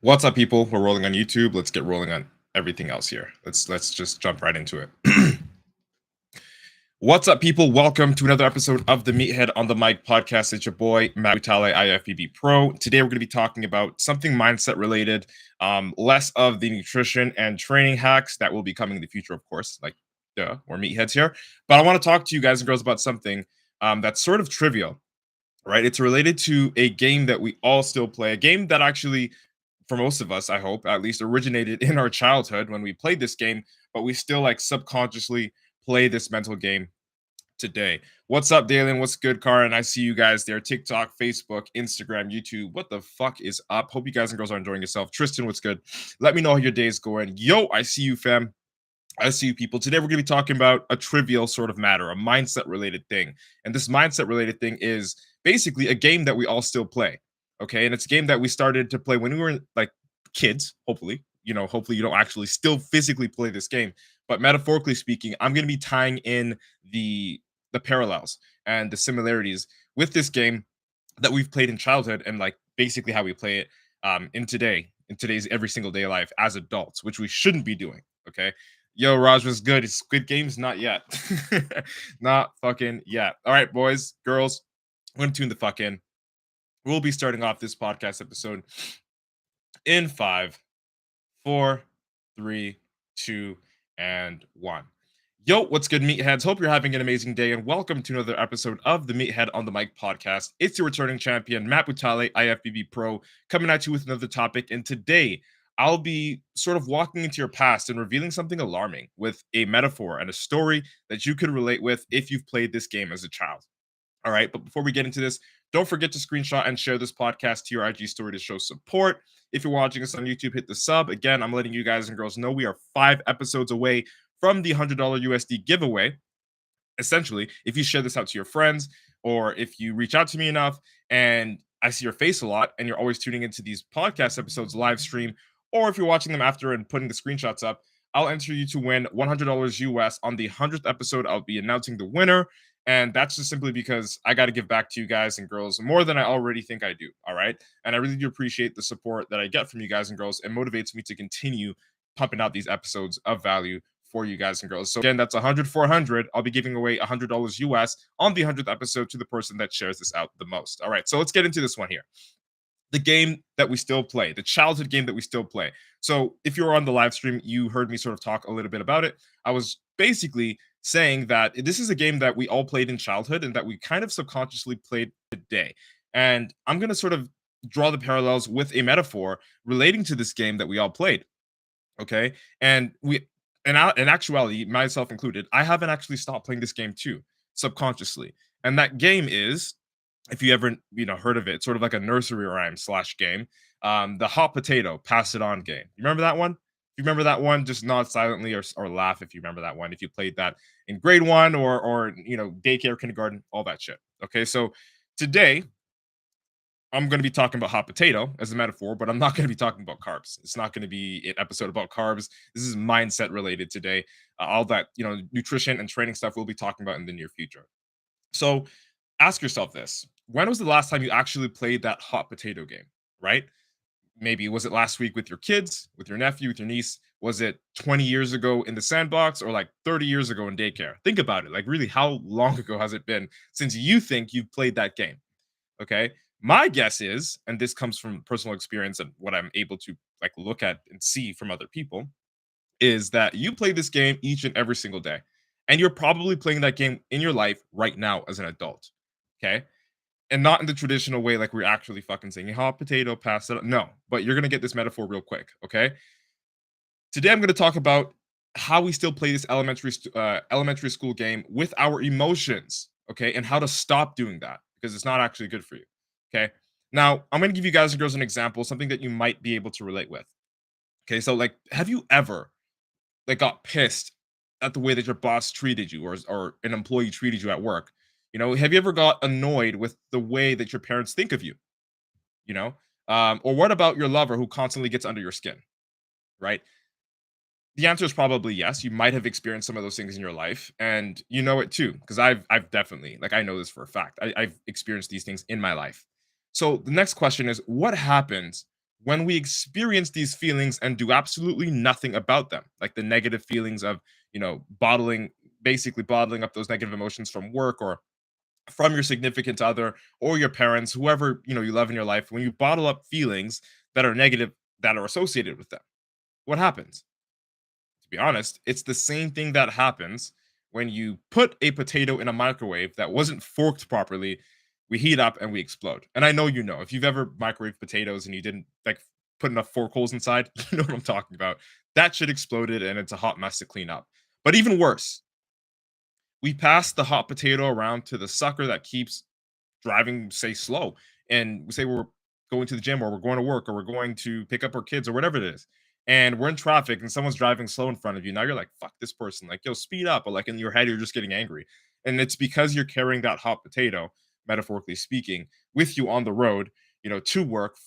What's up, people? We're rolling on YouTube. Let's get rolling on everything else here. Let's just jump right into it. What's up, people? Welcome to another episode of the Meathead on the Mic podcast. It's your boy Meathead, IFBB PRO. Today we're going to be talking about something mindset related, less of the nutrition and training hacks that will be coming in the future, of course. Like, we're meatheads here. But I want to talk to you guys and girls about something that's sort of trivial, right? It's related to a game that we all still play, a game that actually, for most of us, I hope, at least originated in our childhood when we played this game, but we still like subconsciously play this mental game today. What's up, Dalen? What's good, Karan? I see you guys there. TikTok, Facebook, Instagram, YouTube. What the fuck is up? Hope you guys and girls are enjoying yourself. Tristan, what's good? Let me know how your day is going. Yo, I see you, fam. I see you, people. Today we're going to be talking about a trivial sort of matter, a mindset related thing. And this mindset related thing is basically a game that we all still play. Okay. And it's a game that we started to play when we were like kids, hopefully. Hopefully you don't actually still physically play this game. But metaphorically speaking, I'm going to be tying in the parallels and the similarities with this game that we've played in childhood and like basically how we play it in today's every single day life as adults, which we shouldn't be doing. Okay. Yo, Raj was good. It's Squid Games, not yet. Not fucking yet. All right, boys, girls, I'm going to tune the fuck in. We'll be starting off this podcast episode in 5, 4, 3, 2, and 1. Yo, what's good, meatheads? Hope you're having an amazing day, and welcome to another episode of the Meathead on the Mic podcast. It's your returning champion, Matt Butale, IFBB Pro, coming at you with another topic. And today, I'll be sort of walking into your past and revealing something alarming with a metaphor and a story that you could relate with if you've played this game as a child. All right, but before we get into this, don't forget to screenshot and share this podcast to your IG story to show support. If you're watching us on YouTube, hit the sub. Again, I'm letting you guys and girls know we are 5 episodes away from the $100 USD giveaway. Essentially, if you share this out to your friends, or if you reach out to me enough and I see your face a lot and you're always tuning into these podcast episodes live stream, or if you're watching them after and putting the screenshots up, I'll enter you to win $100 US on the 100th episode. I'll be announcing the winner. And that's just simply because I got to give back to you guys and girls more than I already think I do. All right. And I really do appreciate the support that I get from you guys and girls. It motivates me to continue pumping out these episodes of value for you guys and girls. So again, that's 100 for 100. I'll be giving away $100 US on the 100th episode to the person that shares this out the most. All right. So let's get into this one here. The game that we still play, the childhood game that we still play. So if you were on the live stream, you heard me sort of talk a little bit about it. I was basically saying that this is a game that we all played in childhood and that we kind of subconsciously played today. And I'm going to sort of draw the parallels with a metaphor relating to this game that we all played. Okay. And in actuality, myself included, I haven't actually stopped playing this game too, subconsciously. And that game is, if you ever heard of it, sort of like a nursery rhyme / game, the hot potato pass it on game. You remember that one? If you remember that one, just nod silently or laugh if you remember that one. If you played that in grade 1 or daycare, kindergarten, all that shit. Okay, so today I'm going to be talking about hot potato as a metaphor, but I'm not going to be talking about carbs. It's not going to be an episode about carbs. This is mindset related today. All that nutrition and training stuff we'll be talking about in the near future. So ask yourself this. When was the last time you actually played that hot potato game, right? Maybe was it last week with your kids, with your nephew, with your niece? Was it 20 years ago in the sandbox or like 30 years ago in daycare? Think about it. Like, really, how long ago has it been since you think you've played that game? Okay. My guess is, and this comes from personal experience and what I'm able to like look at and see from other people, is that you play this game each and every single day. And you're probably playing that game in your life right now as an adult. Okay. And not in the traditional way, like we're actually fucking saying hot potato, pass it. No, but you're going to get this metaphor real quick. Okay. Today, I'm going to talk about how we still play this elementary school game with our emotions. Okay. And how to stop doing that because it's not actually good for you. Okay. Now, I'm going to give you guys and girls an example, something that you might be able to relate with. Okay. So, like, have you ever like got pissed at the way that your boss treated you or an employee treated you at work? Have you ever got annoyed with the way that your parents think of you? Or what about your lover who constantly gets under your skin? Right? The answer is probably yes. You might have experienced some of those things in your life, and you know it too, because I've definitely, like, I know this for a fact. I've experienced these things in my life. So the next question is, what happens when we experience these feelings and do absolutely nothing about them, like the negative feelings of, bottling, basically bottling up those negative emotions from work or from your significant other or your parents, whoever, you love in your life, when you bottle up feelings that are negative that are associated with them, what happens? To be honest, it's the same thing that happens when you put a potato in a microwave that wasn't forked properly. We heat up and we explode. And I know if you've ever microwaved potatoes and you didn't like put enough fork holes inside, you know what I'm talking about. That shit exploded and it's a hot mess to clean up. But even worse, we pass the hot potato around to the sucker that keeps driving, say, slow, and we say we're going to the gym or we're going to work or we're going to pick up our kids or whatever it is, and we're in traffic and someone's driving slow in front of you. Now you're like, fuck this person, like, yo, speed up. But like in your head, you're just getting angry. And it's because you're carrying that hot potato, metaphorically speaking, with you on the road, to work,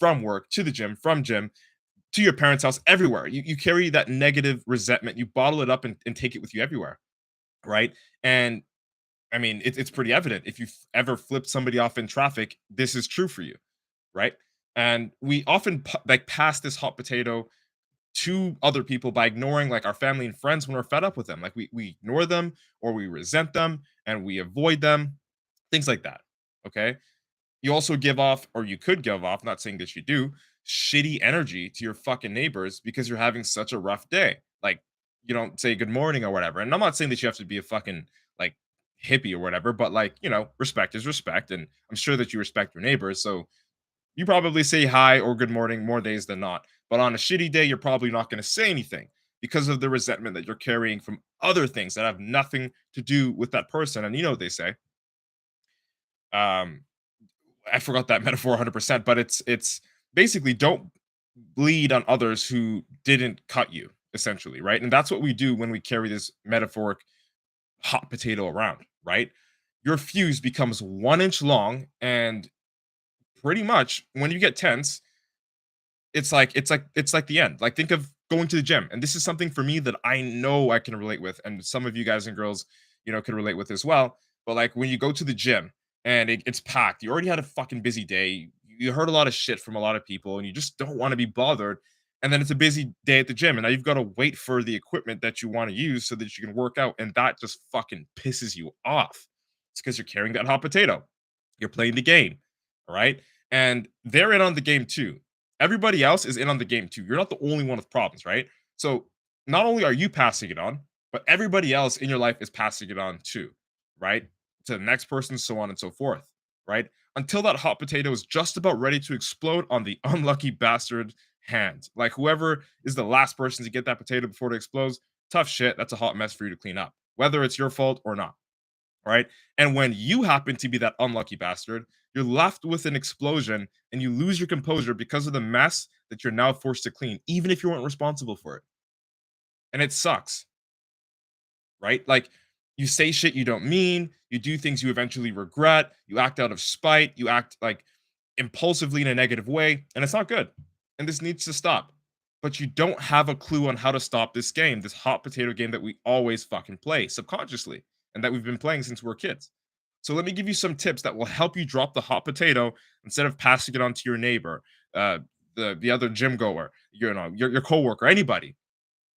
to the gym, from gym, to your parents' house, everywhere. You carry that negative resentment, you bottle it up and take it with you everywhere. Right. And I mean, it's pretty evident. If you've ever flipped somebody off in traffic, this is true for you, right? And we often like pass this hot potato to other people by ignoring like our family and friends when we're fed up with them. Like we ignore them or we resent them and we avoid them, things like that. Okay. You also give off, or you could give off, not saying that you do, shitty energy to your fucking neighbors because you're having such a rough day. Like, you don't say good morning or whatever. And I'm not saying that you have to be a fucking like hippie or whatever, but like, respect is respect. And I'm sure that you respect your neighbors. So you probably say hi or good morning more days than not. But on a shitty day, you're probably not going to say anything because of the resentment that you're carrying from other things that have nothing to do with that person. And you know what they say. Um, I forgot that metaphor 100%, but it's basically don't bleed on others who didn't cut you, essentially, right? And that's what we do when we carry this metaphoric hot potato around, right? Your fuse becomes 1 inch long, and pretty much when you get tense, it's like the end. Like think of going to the gym, and this is something for me that I know I can relate with, and some of you guys and girls, can relate with as well. But like when you go to the gym and it's packed, you already had a fucking busy day. You heard a lot of shit from a lot of people, and you just don't want to be bothered. And then it's a busy day at the gym, and now you've got to wait for the equipment that you want to use so that you can work out, and that just fucking pisses you off. It's because you're carrying that hot potato. You're playing the game, all right? And they're in on the game too. Everybody else is in on the game too. You're not the only one with problems, right? So not only are you passing it on, but everybody else in your life is passing it on too, right? To the next person, so on and so forth, right? Until that hot potato is just about ready to explode on the unlucky bastard hand. Like whoever is the last person to get that potato before it explodes, tough shit. That's a hot mess for you to clean up, whether it's your fault or not, right? And when you happen to be that unlucky bastard, you're left with an explosion and you lose your composure because of the mess that you're now forced to clean, even if you weren't responsible for it. And it sucks, right? Like you say shit you don't mean, you do things you eventually regret, you act out of spite, you act like impulsively in a negative way, and it's not good. And this needs to stop. But you don't have a clue on how to stop this game, this hot potato game that we always fucking play subconsciously and that we've been playing since we're kids. So let me give you some tips that will help you drop the hot potato instead of passing it on to your neighbor, uh, the other gym goer, your coworker, anybody.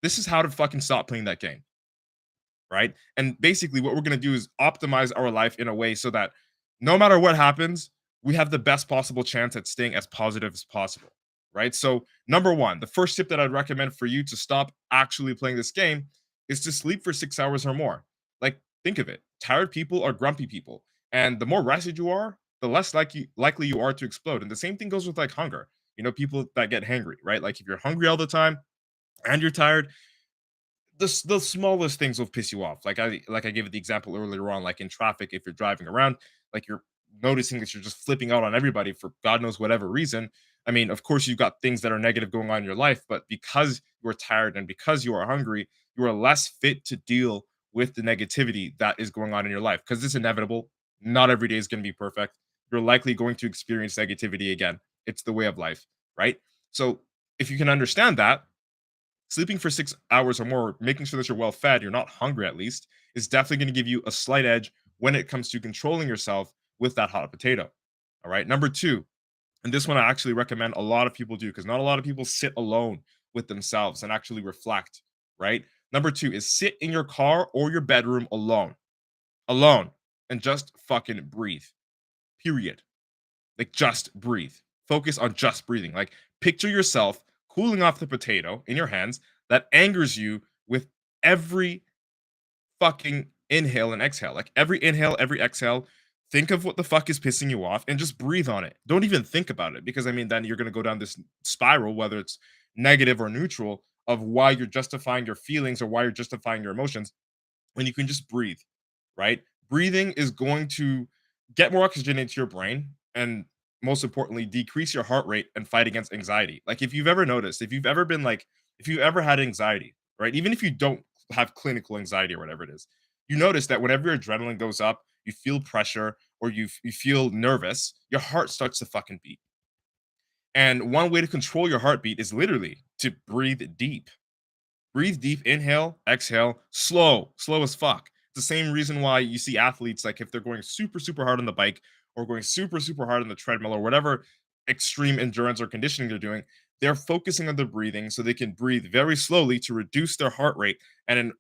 This is how to fucking stop playing that game, right? And basically, what we're gonna do is optimize our life in a way so that no matter what happens, we have the best possible chance at staying as positive as possible, right? So, number one, the first tip that I'd recommend for you to stop actually playing this game is to sleep for 6 hours or more. Like, think of it: tired people are grumpy people, and the more rested you are, the less likely you are to explode. And the same thing goes with like hunger. People that get hangry, right? Like if you're hungry all the time and you're tired, the smallest things will piss you off. Like I gave it the example earlier on, like in traffic, if you're driving around, like you're noticing that you're just flipping out on everybody for God knows whatever reason. I mean, of course, you've got things that are negative going on in your life, but because you're tired and because you are hungry, you are less fit to deal with the negativity that is going on in your life because it's inevitable. Not every day is going to be perfect. You're likely going to experience negativity again. It's the way of life, right? So if you can understand that, sleeping for 6 hours or more, making sure that you're well fed, you're not hungry at least, is definitely going to give you a slight edge when it comes to controlling yourself with that hot potato. All right. Number two, And this one I actually recommend a lot of people do because not a lot of people sit alone with themselves and actually reflect, right? Number two is sit in your car or your bedroom alone, and just fucking breathe. Period. Like just breathe. Focus on just breathing. Like picture yourself cooling off the potato in your hands that angers you with every fucking inhale and exhale. Like every inhale, every exhale, think of what the fuck is pissing you off and just breathe on it. Don't even think about it because I mean, then you're going to go down this spiral, whether it's negative or neutral, of why you're justifying your feelings or why you're justifying your emotions when you can just breathe, right? Breathing is going to get more oxygen into your brain and most importantly, decrease your heart rate and fight against anxiety. Like if you've ever noticed, if you've ever been like, if you ever had anxiety, right? Even if you don't have clinical anxiety or whatever it is, you notice that whenever your adrenaline goes up, you feel pressure or you feel nervous, your heart starts to fucking beat. And one way to control your heartbeat is literally to breathe deep. Breathe deep, inhale, exhale, slow as fuck. It's the same reason why you see athletes, like if they're going super, super hard on the bike or going super, super hard on the treadmill or whatever extreme endurance or conditioning they're doing, they're focusing on the breathing so they can breathe very slowly to reduce their heart rate. And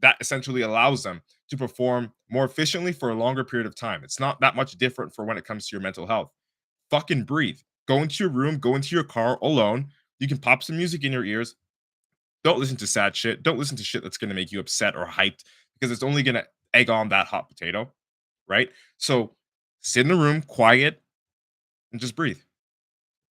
that essentially allows them to perform more efficiently for a longer period of time. It's not that much different for when it comes to your mental health. Fucking breathe. Go into your room, go into your car alone. You can pop some music in your ears, don't listen to sad shit. Don't listen to shit that's going to make you upset or hyped because it's only going to egg on that hot potato, right? So sit in the room, quiet, and just breathe.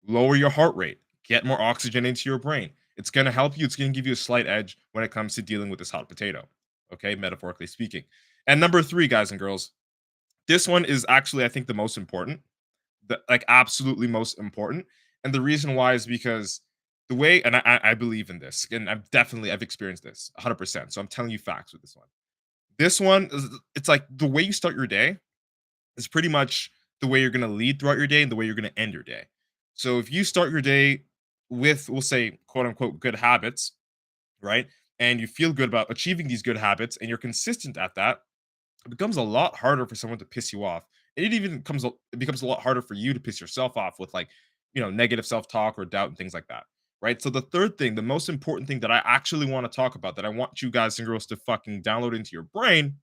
Lower your heart rate. Get more oxygen into your brain. It's going to help you. It's going to give you a slight edge when it comes to dealing with this hot potato, okay? Metaphorically speaking. And number three, guys and girls, this one is actually, I think, the most important, the like absolutely most important. And the reason why is because the way, and I believe in this, and I've experienced this 100%. So I'm telling you facts with this one. This one, it's like the way you start your day is pretty much the way you're going to lead throughout your day and the way you're going to end your day. So if you start your day with, we'll say, quote unquote, good habits, right? And you feel good about achieving these good habits and you're consistent at that, it becomes a lot harder for someone to piss you off. And it becomes a lot harder for you to piss yourself off with like, negative self-talk or doubt and things like that. Right. So the third thing, the most important thing that I actually want to talk about that I want you guys and girls to fucking download into your brain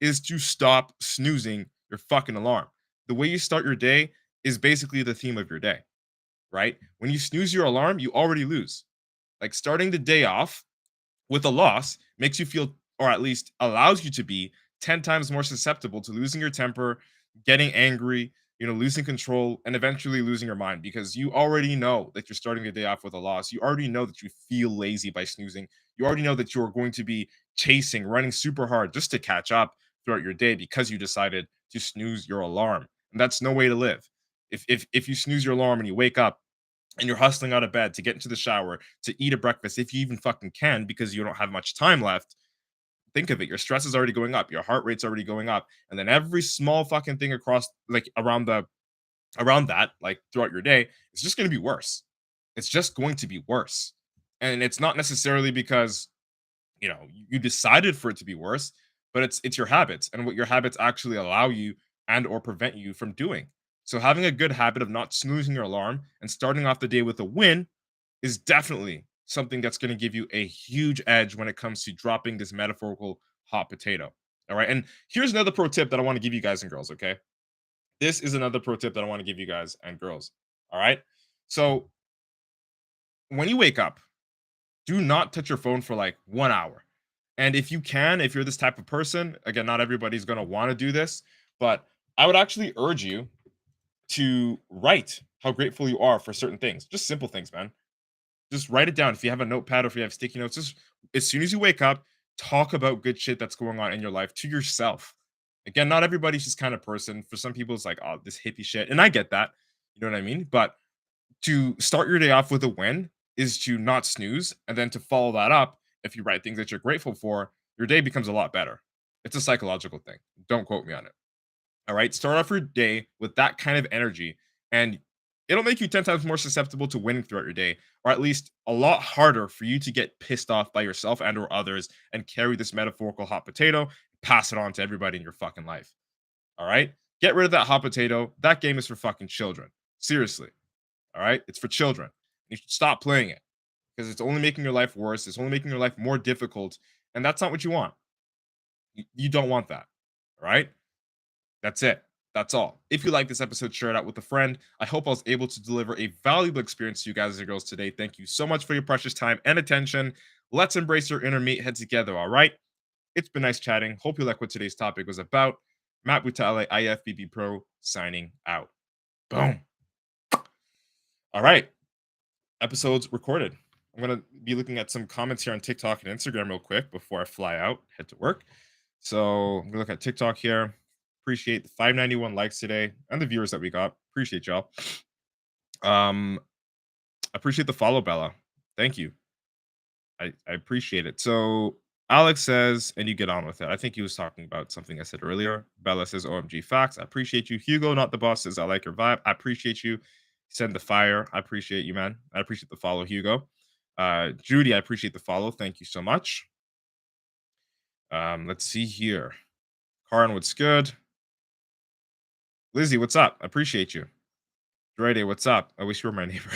is to stop snoozing your fucking alarm. The way you start your day is basically the theme of your day, right? When you snooze your alarm, you already lose. Like starting the day off with a loss makes you feel, or at least allows you to be 10 times more susceptible to losing your temper, getting angry, losing control, and eventually losing your mind because you already know that you're starting the day off with a loss. You already know that you feel lazy by snoozing. You already know that you're going to be chasing, running super hard just to catch up throughout your day because you decided to snooze your alarm. And that's no way to live. If you snooze your alarm and you wake up and you're hustling out of bed to get into the shower, to eat a breakfast, if you even fucking can, because you don't have much time left, think of it. Your stress is already going up, your heart rate's already going up. And then every small fucking thing across, like around that, like throughout your day, it's just going to be worse. It's just going to be worse. And it's not necessarily because, you decided for it to be worse, but it's your habits and what your habits actually allow you and or prevent you from doing. So having a good habit of not snoozing your alarm and starting off the day with a win is definitely something that's going to give you a huge edge when it comes to dropping this metaphorical hot potato. All right. And here's another pro tip that I want to give you guys and girls. Okay. This is another pro tip that I want to give you guys and girls. All right. So when you wake up, do not touch your phone for like 1 hour. And if you can, if you're this type of person, again, not everybody's going to want to do this, but I would actually urge you to write how grateful you are for certain things, just simple things, man. Just write it down. If you have a notepad or if you have sticky notes, just as soon as you wake up, talk about good shit that's going on in your life to yourself. Again, not everybody's this kind of person. For some people, it's like, oh, this hippie shit. And I get that. You know what I mean? But to start your day off with a win is to not snooze. And then to follow that up, if you write things that you're grateful for, your day becomes a lot better. It's a psychological thing. Don't quote me on it. All right. Start off your day with that kind of energy, and it'll make you 10 times more susceptible to winning throughout your day, or at least a lot harder for you to get pissed off by yourself and or others and carry this metaphorical hot potato, pass it on to everybody in your fucking life. All right. Get rid of that hot potato. That game is for fucking children. Seriously. All right. It's for children. You should stop playing it because it's only making your life worse. It's only making your life more difficult. And that's not what you want. You don't want that. All right. That's it. That's all. If you like this episode, share it out with a friend. I hope I was able to deliver a valuable experience to you guys and girls today. Thank you so much for your precious time and attention. Let's embrace your inner meathead together. All right. It's been nice chatting. Hope you like what today's topic was about. Matt Butale, IFBB Pro, signing out. Boom. All right. Episodes recorded. I'm going to be looking at some comments here on TikTok and Instagram real quick before I fly out, head to work. So I'm going to look at TikTok here. Appreciate the 591 likes today and the viewers that we got. Appreciate y'all. Appreciate the follow, Bella. Thank you. I appreciate it. So Alex says, and you get on with it. I think he was talking about something I said earlier. Bella says, OMG facts. I appreciate you. Hugo, not the boss, says, I like your vibe. I appreciate you. Send the fire. I appreciate you, man. I appreciate the follow, Hugo. Judy, I appreciate the follow. Thank you so much. Let's see here. Karan, what's good? Lizzie, what's up? I appreciate you. Drede, what's up? I wish you were my neighbor.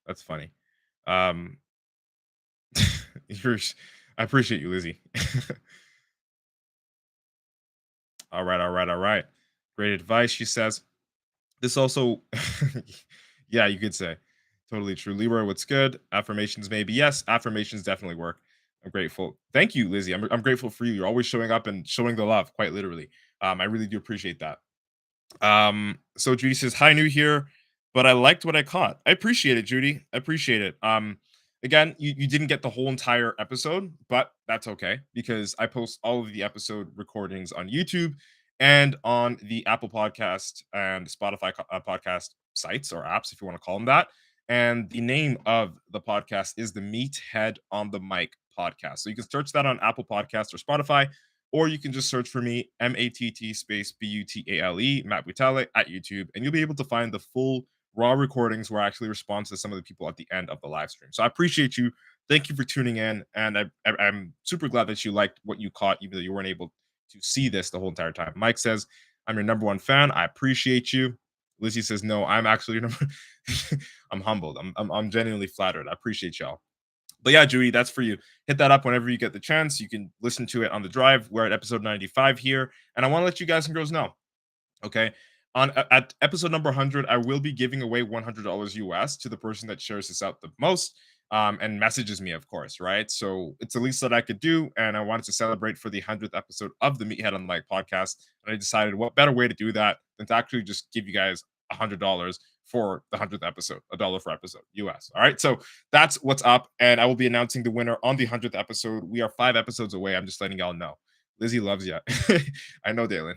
That's funny. I appreciate you, Lizzie. All right. Great advice, she says. This also, yeah, you could say. Totally true. Leroy, what's good? Affirmations, maybe. Yes, affirmations definitely work. I'm grateful. Thank you, Lizzie. I'm grateful for you. You're always showing up and showing the love, quite literally. I really do appreciate that. So Judy says, hi, new here, but I liked what I caught. I appreciate it, Judy. I appreciate it. Again, you didn't get the whole entire episode, but that's okay because I post all of the episode recordings on YouTube and on the Apple Podcast and Spotify podcast sites or apps, if you want to call them that. And the name of the podcast is the Meathead on the Mic podcast. So you can search that on Apple Podcasts or Spotify, or you can just search for me, MATT space BUTALE, Matt Butale at YouTube, and you'll be able to find the full raw recordings where I actually respond to some of the people at the end of the live stream. So I appreciate you. Thank you for tuning in. And I'm super glad that you liked what you caught, even though you weren't able to see this the whole entire time. Mike says, I'm your number one fan. I appreciate you. Lizzie says, no, I'm actually your number. I'm humbled. I'm genuinely flattered. I appreciate y'all. But yeah, Judy, that's for you. Hit that up whenever you get the chance. You can listen to it on the drive. We're at episode 95 here. And I want to let you guys and girls know, okay? At episode number 100, I will be giving away $100 US to the person that shares this out the most and messages me, of course, right? So it's the least that I could do. And I wanted to celebrate for the 100th episode of the Meathead on the Mic podcast. And I decided what better way to do that than to actually just give you guys $100 for the 100th episode, $1 for episode US. All right. So that's what's up. And I will be announcing the winner on the 100th episode. We are 5 episodes away. I'm just letting y'all know. Lizzie loves you. I know, Dalen.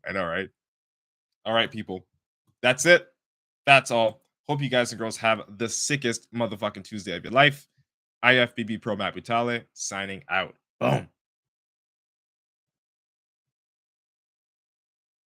I know, right? All right, people. That's it. That's all. Hope you guys and girls have the sickest motherfucking Tuesday of your life. IFBB Pro Matt Butale signing out. Boom.